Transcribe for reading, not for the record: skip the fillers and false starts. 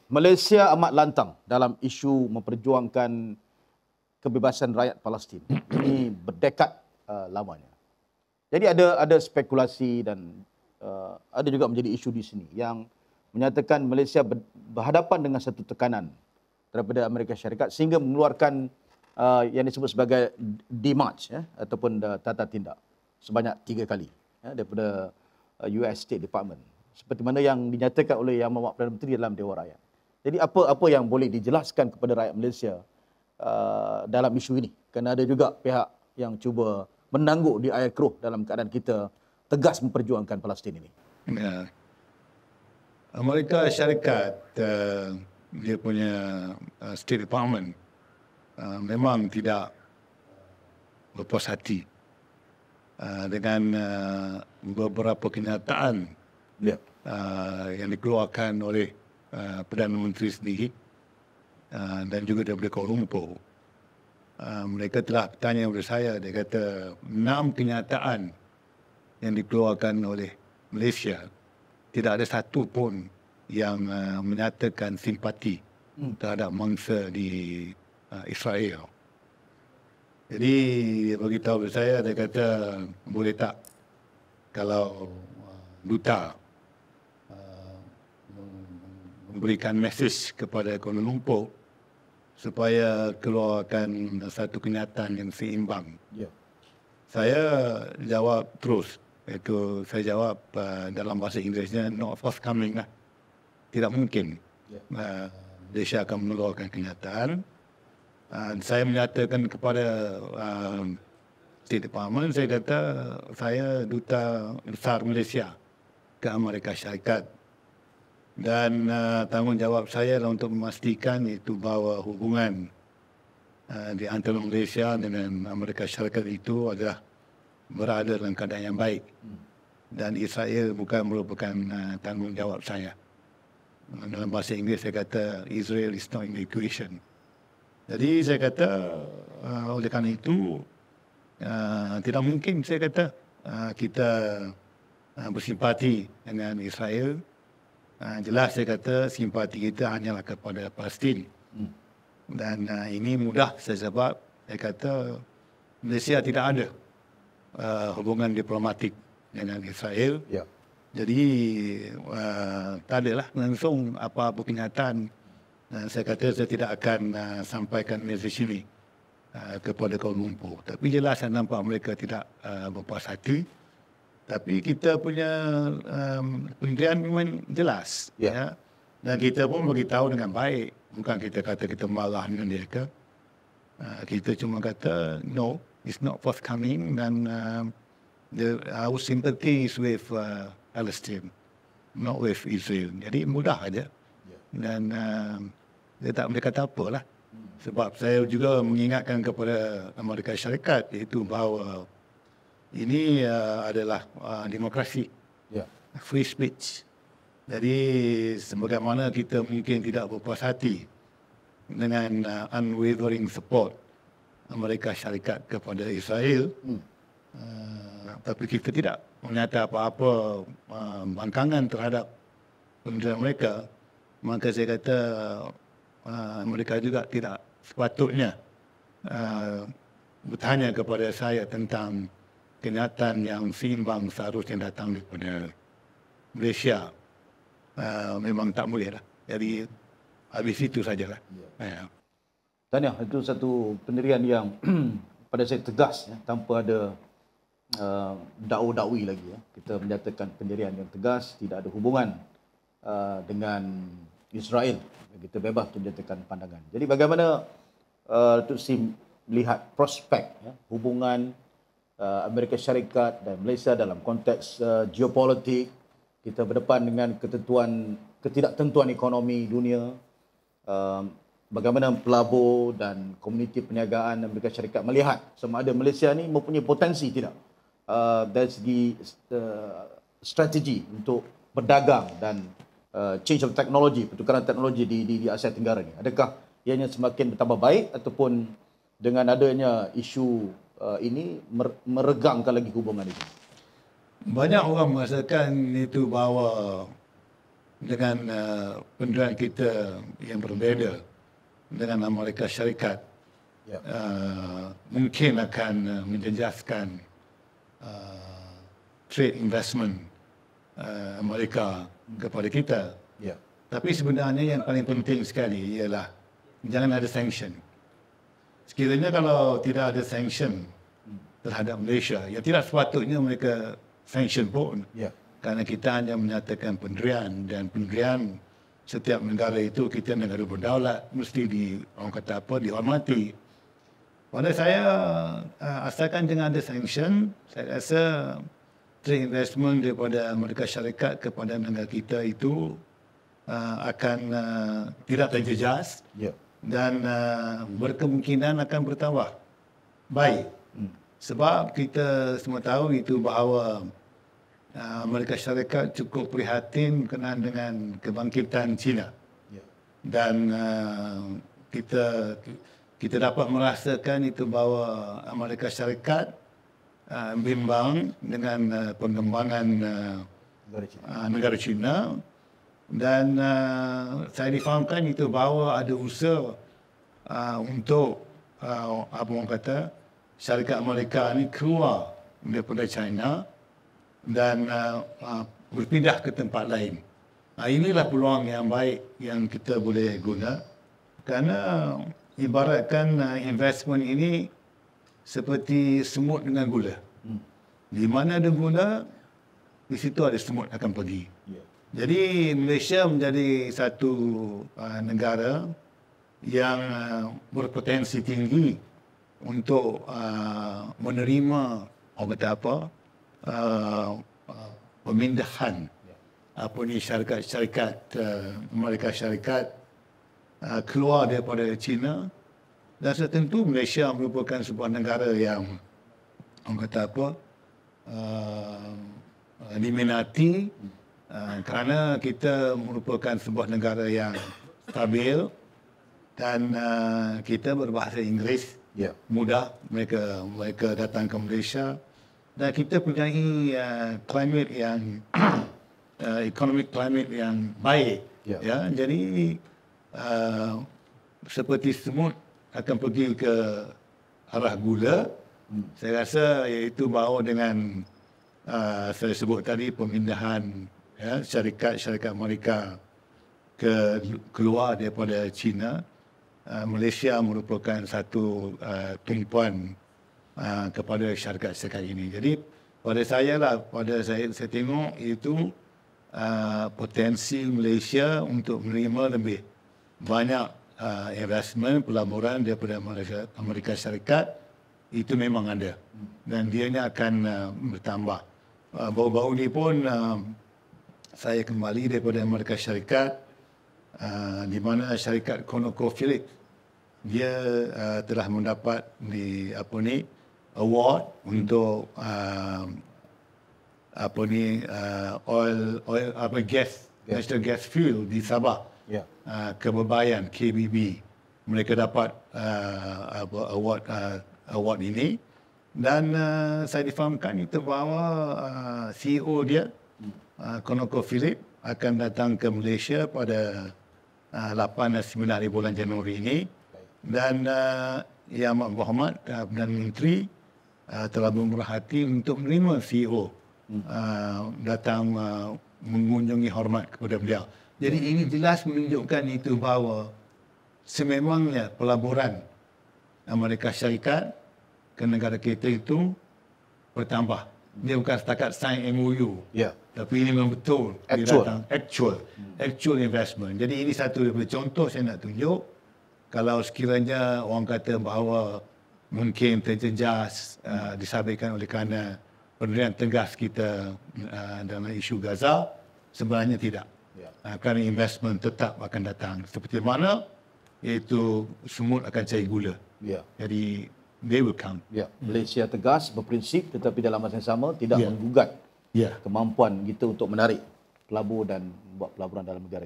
Malaysia amat lantang dalam isu memperjuangkan kebebasan rakyat Palestin. Ini berdekad lamanya. Jadi ada spekulasi dan ada juga menjadi isu di sini yang menyatakan Malaysia berhadapan dengan satu tekanan daripada Amerika Syarikat sehingga mengeluarkan yang disebut sebagai demarch ataupun tata tindak sebanyak 3 kali daripada US State Department. Seperti mana yang dinyatakan oleh Yang Amat Perdana Menteri dalam Dewan Rakyat. Jadi apa yang boleh dijelaskan kepada rakyat Malaysia dalam isu ini? Kerana ada juga pihak yang cuba menangguk di air keruh dalam keadaan kita tegas memperjuangkan Palestin ini. Ya. Amerika Syarikat, dia punya State Department memang tidak berpuas hati dengan beberapa kenyataan yang dikeluarkan oleh Perdana Menteri sendiri dan juga daripada Kuala Lumpur. Mereka telah bertanya kepada saya, dia kata 6 kenyataan yang dikeluarkan oleh Malaysia, tidak ada satu pun yang menyatakan simpati terhadap mangsa di Israel. Jadi dia beritahu kepada saya, dia kata boleh tak kalau duta memberikan mesej kepada Kuala Lumpur supaya keluarkan satu kenyataan yang seimbang. Saya jawab terus, iaitu saya jawab dalam bahasa Inggerisnya not forthcoming lah. Tidak mungkin Malaysia akan mengeluarkan kenyataan. Saya menyatakan kepada State Department, saya kata saya duta besar Malaysia ke Amerika Syarikat. Dan tanggungjawab saya adalah untuk memastikan itu bahawa hubungan di antara Malaysia dengan Amerika Syarikat itu adalah berada dalam keadaan yang baik. Dan Israel bukan merupakan tanggungjawab saya. Dalam bahasa Inggeris saya kata Israel is not in the equation. Jadi saya kata oleh kerana itu tidak mungkin saya kata kita bersimpati dengan Israel. Jelas saya kata simpati kita hanyalah kepada Palestin. Dan ini mudah sebab saya kata Malaysia tidak ada hubungan diplomatik dengan Israel. Jadi tak adalah langsung apa-apa kenyataan. Saya kata saya tidak akan sampaikan mesej ini kepada Kuala Lumpur. Tapi jelas saya nampak mereka tidak berpuas hati. Tapi kita punya pendirian memang jelas. Dan kita pun beritahu dengan baik. Bukan kita kata kita marah dengan mereka. Kita cuma kata, no, it's not forthcoming. Dan our sympathy is with Palestine, not with Israel. Jadi mudah aja. Dan saya tak boleh kata apalah. Sebab saya juga mengingatkan kepada Amerika Syarikat, iaitu bahawa ini adalah demokrasi, free speech. Jadi sebagaimana kita mungkin tidak berpuas hati dengan unwavering support Amerika Syarikat kepada Israel, tapi kita tidak menyata apa-apa bangkangan terhadap pemerintahan mereka, maka saya kata mereka juga tidak sepatutnya bertanya kepada saya tentang kenyataan yang seimbang seharusnya datang daripada Malaysia. Memang tak boleh lah. Jadi habis itu sajalah. Tahniah, itu satu pendirian yang pada saya tegas tanpa ada dakwa-dakwi lagi. Kita menyatakan pendirian yang tegas, tidak ada hubungan dengan Israel. Kita bebas untuk menyatakan pandangan. Jadi bagaimana Datuk Sim melihat prospek hubungan Amerika Syarikat dan Malaysia dalam konteks geopolitik, kita berdepan dengan ketidaktentuan ekonomi dunia, bagaimana pelabur dan komuniti perniagaan Amerika Syarikat melihat sama ada Malaysia ni mempunyai potensi tidak dari segi strategi untuk berdagang dan change of technology, pertukaran teknologi di Asia Tenggara ni. Adakah ianya semakin bertambah baik ataupun dengan adanya isu ini meregangkan lagi hubungan itu? Banyak orang merasakan itu bahawa dengan pendirian kita yang berbeza dengan Amerika Syarikat, mungkin akan menjejaskan trade investment Amerika kepada kita. Tapi sebenarnya yang paling penting sekali ialah jangan ada sanction. Sekiranya kalau tidak ada sanction terhadap Malaysia, ya tidak sepatutnya mereka sanction pun. Kerana kita hanya menyatakan pendirian, dan pendirian setiap negara itu, kita negara berdaulat, mesti orang kata apa, dihormati. Pada saya, asalkan jangan ada sanction, saya rasa trade investment daripada Amerika Syarikat kepada negara kita itu akan tidak terjejas dan berkemungkinan akan bertambah baik. Sebab kita semua tahu itu bahawa Amerika Syarikat cukup prihatin berkenaan dengan kebangkitan China. Dan kita dapat merasakan itu bahawa Amerika Syarikat bimbang dengan pengembangan negara China, dan saya difahamkan itu bahawa ada usaha untuk apa orang kata syarikat Amerika ini keluar daripada China dan berpindah ke tempat lain. Inilah peluang yang baik yang kita boleh guna, kerana ibaratkan investment ini seperti semut dengan gula. Di mana ada gula, di situ ada semut akan pergi. Jadi Malaysia menjadi satu negara yang berpotensi tinggi untuk menerima orang kata apa, pemindahan syarikat Amerika Syarikat keluar daripada China. Dan tentu Malaysia merupakan sebuah negara yang orang kata apa, diminati kerana kita merupakan sebuah negara yang stabil dan kita berbahasa Inggeris mudah mereka datang ke Malaysia, dan kita punya climate yang economic climate yang baik. Jadi seperti semut akan pergi ke arah gula. Saya rasa iaitu bahawa dengan saya sebut tadi pemindahan syarikat Amerika keluar daripada China, Malaysia merupakan satu tumpuan kepada syarikat-syarikat ini. Jadi pada saya tengok itu potensi Malaysia untuk menerima lebih banyak investment pelaburan daripada Amerika Syarikat itu memang ada, dan dianya akan bertambah. Baru-baru ini pun saya kembali daripada Amerika Syarikat, di mana syarikat ConocoPhillips dia telah mendapat award untuk natural gas fuel di Sabah. Kebebayan KBB, mereka dapat award ini, dan saya difahamkan itu bahawa CEO dia ConocoPhillips akan datang ke Malaysia pada 8 dan 9 hari bulan Januari ini, dan Yang Amat Berhormat Perdana Menteri telah memerhati untuk menerima CEO datang mengunjungi hormat kepada beliau. Jadi ini jelas menunjukkan itu bahawa sememangnya pelaburan Amerika Syarikat ke negara kita itu bertambah. Dia bukan setakat sign MOU, tapi ini memang betul actual investment. Jadi ini satu daripada contoh saya nak tunjuk. Kalau sekiranya orang kata bahawa mungkin terjejas disabitkan oleh kerana pendirian tegas kita dalam isu Gaza, sebenarnya tidak. Kerana investment tetap akan datang. Seperti mana, iaitu semut akan cari gula. Jadi, they will come. Malaysia tegas, berprinsip, tetapi dalam masa yang sama tidak menggugat kemampuan kita untuk menarik pelabur dan buat pelaburan dalam negara.